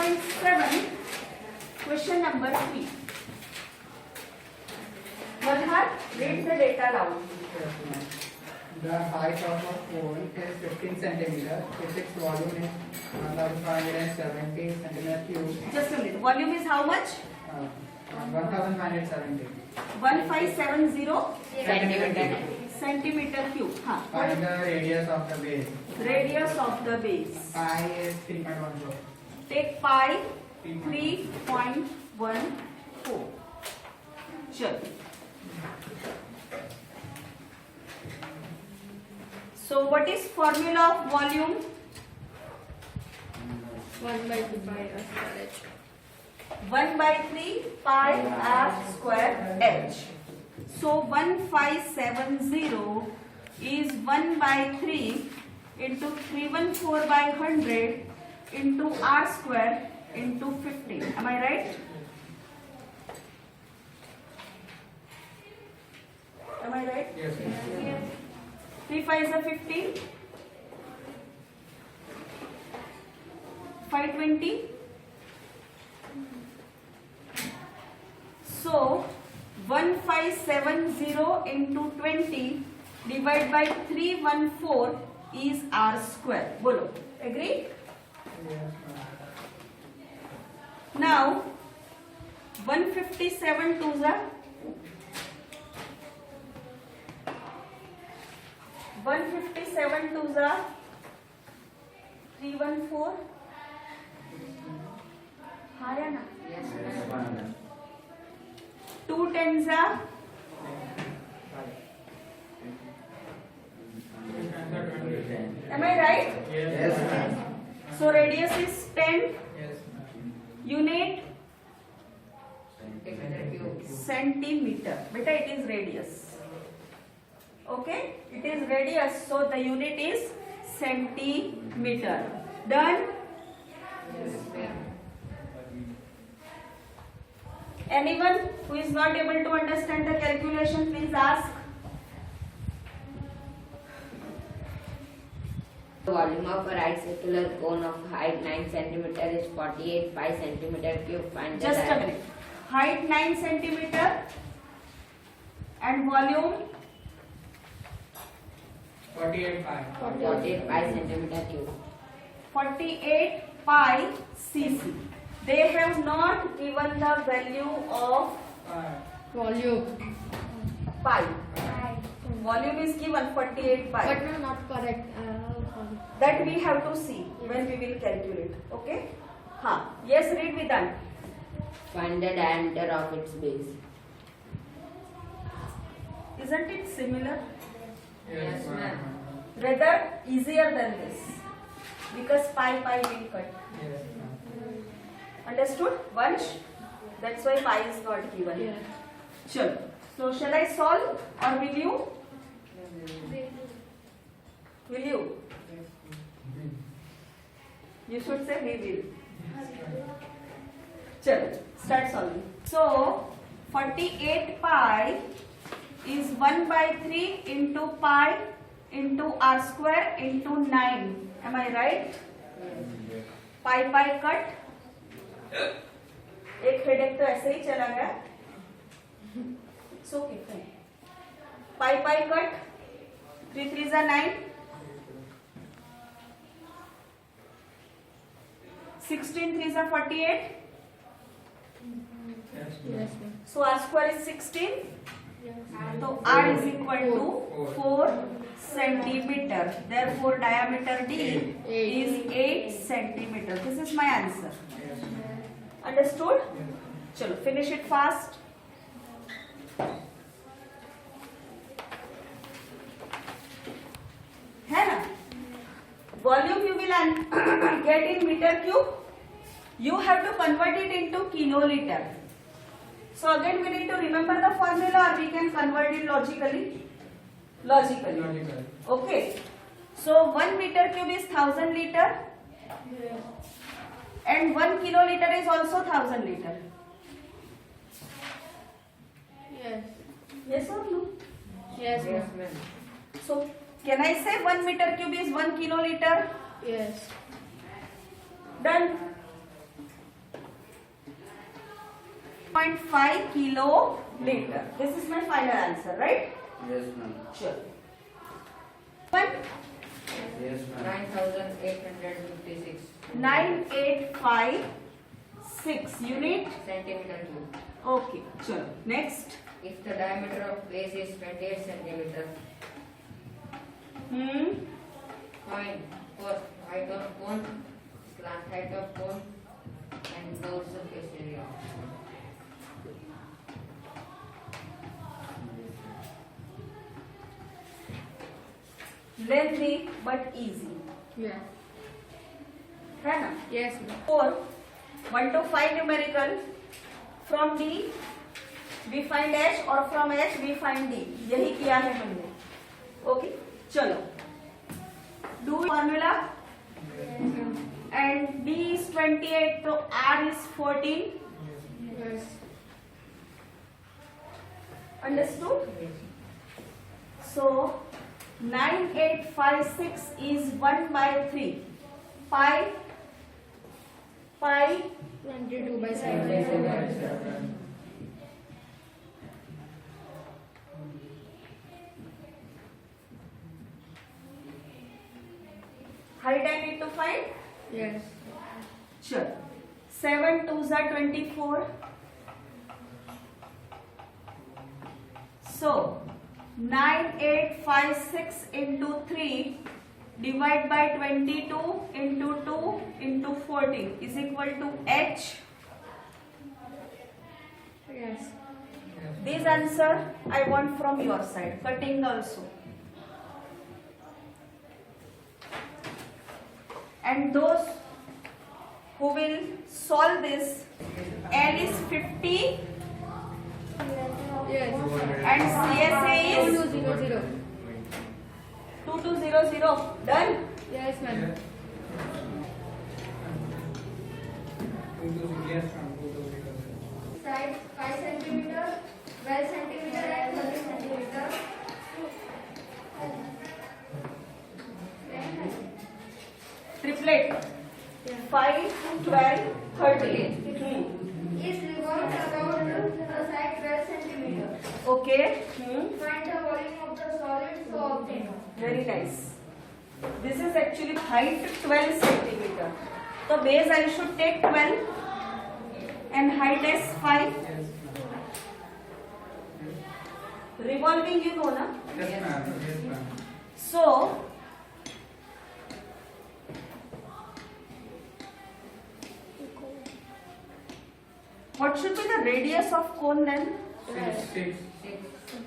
1.7, question number 3. Madhar, read the data aloud. The height of a pole is 15 centimeter. Its volume is 1570 centimeter cube. Just a minute. Volume is how much? 1570 1570 centimeter cube. Find the radius of the base. Radius of the base. Pi is 3.14. Take pi 3.14. Sure. So what is formula of volume? 1 by 2 pi r square h. 1 by 3 pi r square h. So 1570 is 1 by 3 into 314 by 100 into r square into 15. Am I right? Am I right? Yes. 3 5 is a 15. 520. So 1570 into 20 divided by 314 is r square. Bolo. Agree? Yes. Now 157 to the 157 to the 314. Haya na? Yes. 2 tens are am I right? Yes. So radius is 10. Yes. Unit centimeter. Beta, it is radius. Okay, it is radius. So the unit is centimeter. Done. Anyone who is not able to understand the calculation, please ask. The volume of a right circular cone of height 9 cm is 48 pi centimeter cube. Find the Just a diameter. minute. Height 9 centimeter and volume 48 pi. 48 pi centimeter cube. 48 pi cc. They have not given the value of Volume. pi. Volume is given 48 pi. But no, not correct. That we have to see when we will calculate. Okay? Yes, read Vedant. Find the diameter of its base. Isn't it similar? Yes, ma'am. Rather easier than this. Because pi will cut. Yes, ma'am. Understood? Vansh? That's why pi is not given. Yeah. Sure. So shall I solve or will you? Will you? You should say we will. Chalo, start solving. So 48 pi is 1 by 3 into pi into r square into 9. Am I right? Pi cut. एक headache तो ऐसे ही चला गया. So okay. Pi cut. 3 3s are 9. 16 3s are 48. Yes, Yes, ma'am. So r square is 16. So r is equal to 4 centimeter. Therefore diameter D is 8 centimeter. This is my answer. Yes, ma'am. Understood? Yes. Chalo, finish it fast. है ना? Volume you will get in meter cube. You have to convert it into kiloliter. So again we need to remember the formula or we can convert it logically. Logically. Okay. So 1 meter cube is 1000 liter. And 1 kiloliter is also 1000 liter. Yes. Yes or no? Yes, Yes, ma'am. So can I say 1 meter cube is 1 kiloliter? Yes. Done. 6.5 kiloliter. This is my final answer, right? Yes, ma'am. Sure. One. Yes, ma'am. 9856 9856 unit. centimeter cube. Okay, sure. Next. If the diameter of base is 28 centimeter, find first height of cone, slant height of cone, and node surface area. Lengthy but easy. Yeah. है ना? Yes. 4. 1 to 5 numerical. From D we find H और from H we find D. यही किया है हमने. Okay. चलो. Do formula. And D is 28 तो R is 14. Yes. Understood? So 9856 is 1 by 3. Pi 22 by 7. height I need to find. Yes. Sure. 7 2s are 24. So 9856 into 3 divide by 22 into 2 into 14 is equal to H. Yes. This answer I want from your side. Cutting also. And those who will solve this, L is 50 Yes. and CSA is 2200. 2200. Done? Yes, ma'am. Side 5 centimeter, 12 centimeter and 30 centimeter. Triplet. 5, 12, 30. Is revolved around the side 12 centimeter. Okay. Find the volume of the solid so obtain. Very nice. This is actually height 12 centimeter. So base I should take 12 and height is 5. Revolving you know na. Yes, ma'am. Yes, ma'am. So what should be the radius of cone then? 6.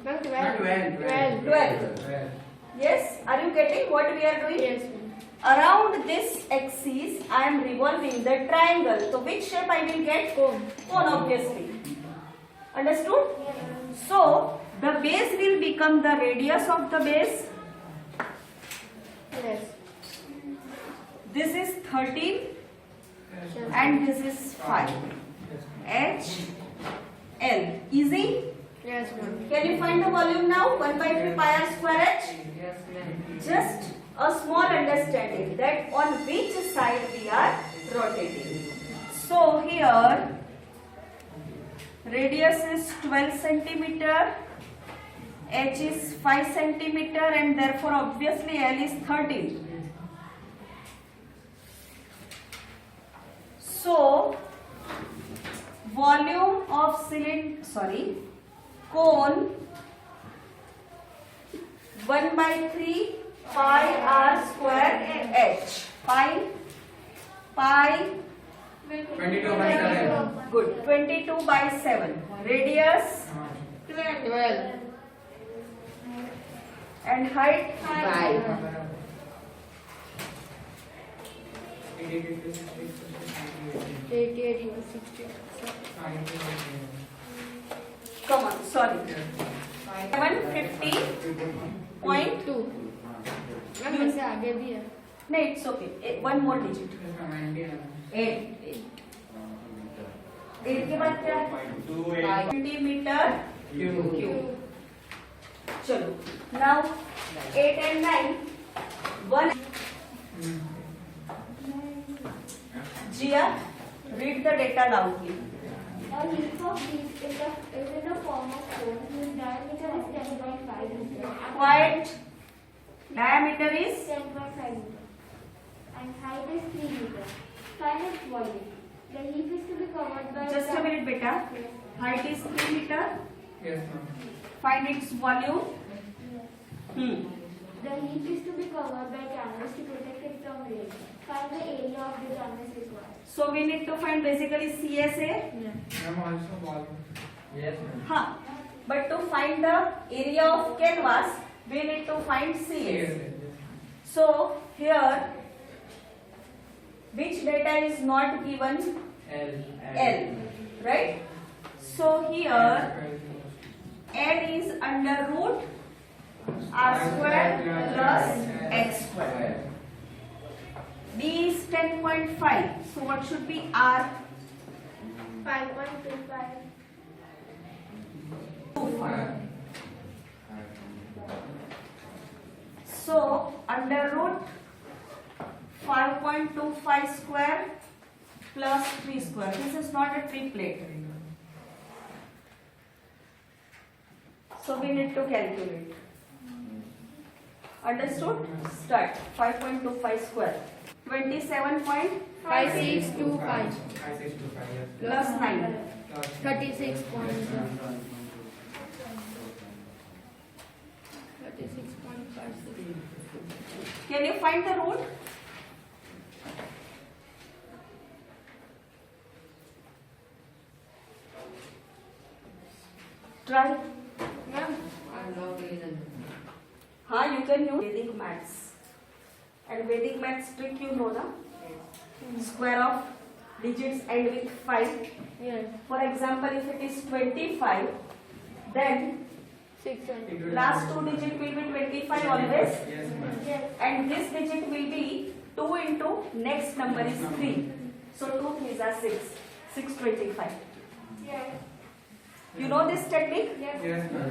Ma'am, 12. Not 12. 12. Yes, are you getting what we are doing? Yes, ma'am. Around this axis I am revolving the triangle. So which shape I will get? Cone. Cone obviously. Understood? So the base will become the radius of the base. Yes. This is 13 and this is 5. H L. Easy? Yes, ma'am. Can you find the volume now? 1 by 3 pi r square h. Yes, ma'am. Just a small understanding that on which side we are rotating. So here radius is 12 centimeter, h is 5 centimeter and therefore obviously L is 13. So volume of cone 1 by 3 pi r square h. Pi 22 by 7. good 22 by 7. Radius 12. and height 5. 88 into 60. come on sorry 750.2 2. Ma'am ऐसे आगे भी है. no it's okay. One more digit 8 के बाद क्या है centimetre cube. चलो now 8 and 9 1 Jia read the data loudly. A heap of these is in the form of cone whose diameter is 10.5 meters. Quiet. Diameter is 10.5 meters. And height is 3 meters. Find its volume. The heap is to be covered by just a minute, beta. Yes. Height is 3 meter. Yes, ma'am. Find its volume. Yes. The heap is to be covered by canvas to protect it from rain. Find the area of the canvas required. So we need to find basically CSA. Ma'am, also volume. Yes, ma'am. Huh. But to find the area of canvas, we need to find Yes, CS. yes. So here, which data is not given? L. Right? So here, L is under root R square plus X square. D is 10.5. So what should be R? 5.25. 25. So under root 5.25 square plus 3 square. This is not a triplet. So we need to calculate. Understood? Start. 5.25 square. 27.5 5625 5625, yes. plus 9. Plus 36 point 36.56. Can you find the root? Try. Ma'am, I love reason. You can use Vedic maths. And Vedic maths trick you know na? Square of digits end with 5. Yes. For example, if it is 25, then 600. last 2 digit will be 25 always. Yes, ma'am. Yes. And this digit will be 2 into next number is 3. So 2 3s are 6. 625. Yes. You know this technique? Yes. Yes, ma'am.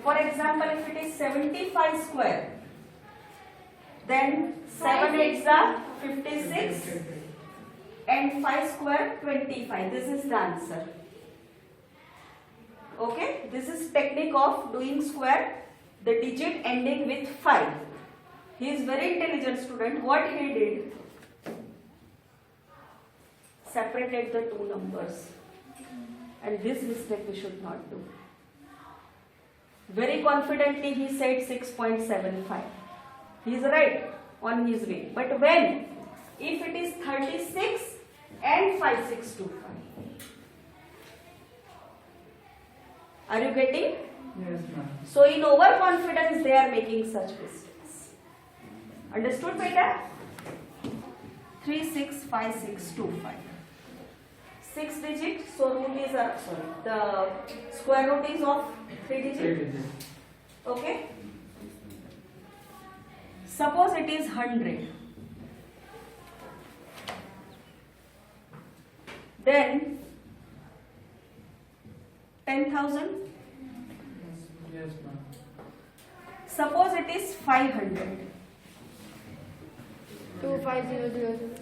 For example, if it is 75 square, then 7 8s are 56 and 5 square 25. This is the answer. Okay, this is technique of doing square, the digit ending with 5. He is very intelligent student. What he did? Separated the two numbers. And this mistake we should not do. Very confidently he said 6.75. He is right on his way. But when? If it is 36 and 5625. Are you getting? Yes, ma'am. So in overconfidence they are making such mistakes. Understood, beta? 365625. 6 digit, so root is the square root is of 3 digit. 3 digits. Okay. Suppose it is 100. Then 10,000. Yes, ma'am. Suppose it is 500. 25000.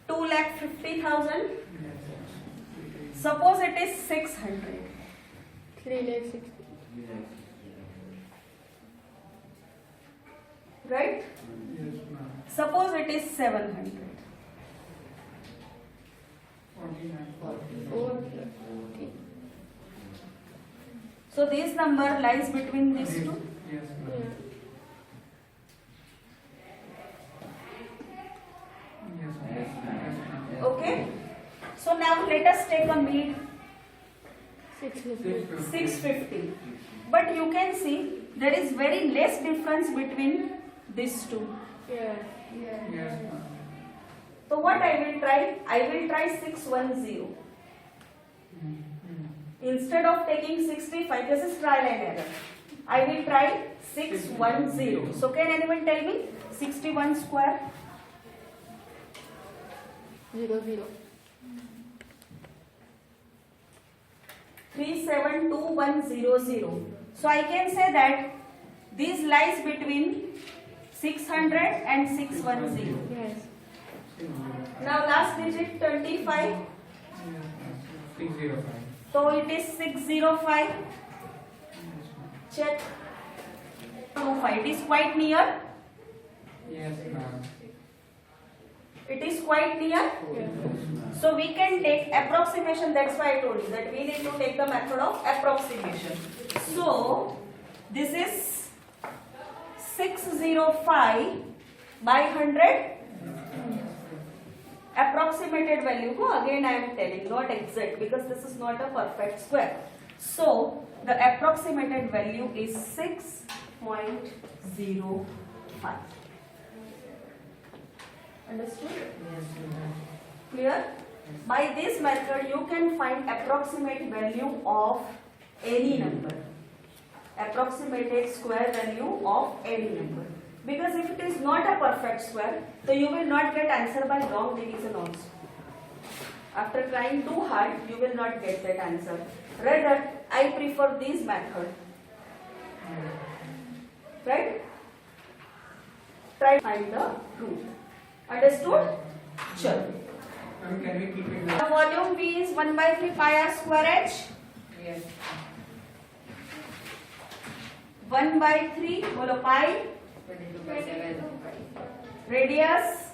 2,50,000. Yes. Suppose it is 600. 360. Right? Yes, ma'am. Suppose it is 700. 49, 40. 440. So this number lies between these two. Yes, Yeah. ma'am. Yes, ma'am. Yes, ma'am. Yes, ma'am. Okay. So now let us take a mid 650. 650. But you can see there is very less difference between these two. Yeah. Yes. Yes, ma'am. So what I will try? I will try 610. Instead of taking 65, this is trial and error. I will try 610. So can anyone tell me 61 square? 00. 372100. So I can say that this lies between 600 and 610. Yes. Now last digit 25. 605. So it is 605. Check. 25. It is quite near. Yes, ma'am. It is quite near. So we can take approximation. That's why I told you that we need to take the method of approximation. So this is 605 by 100. Approximated value ko again I am telling, not exact, because this is not a perfect square. So the approximated value is 6.05. Understood? Clear? By this method you can find approximate value of any number. Approximated square value of any number. Because if it is not a perfect square, so you will not get answer by long division also. After trying too hard, you will not get that answer. Rather, I prefer this method. Right? Try to find the root. Understood? Sure. Ma'am, can we keep it? The volume V is 1 by 3 pi r square h. Yes. 1 by 3, bolo pi. 22 by 7. Radius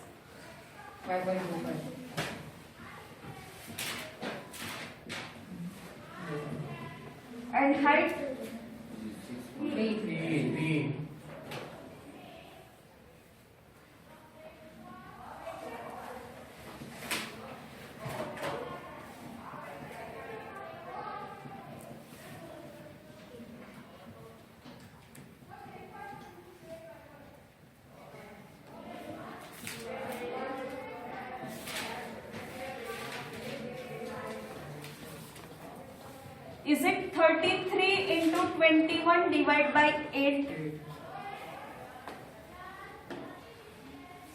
5.25. and height 3. 3. is it 33 into 21 divided by 8?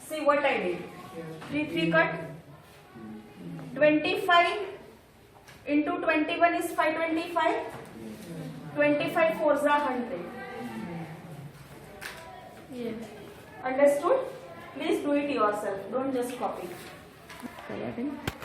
See what I did. 3 cut. 25 into 21 is 525. 25 4s are 100. Yes. Understood? Please do it yourself. Don't just copy. Correct.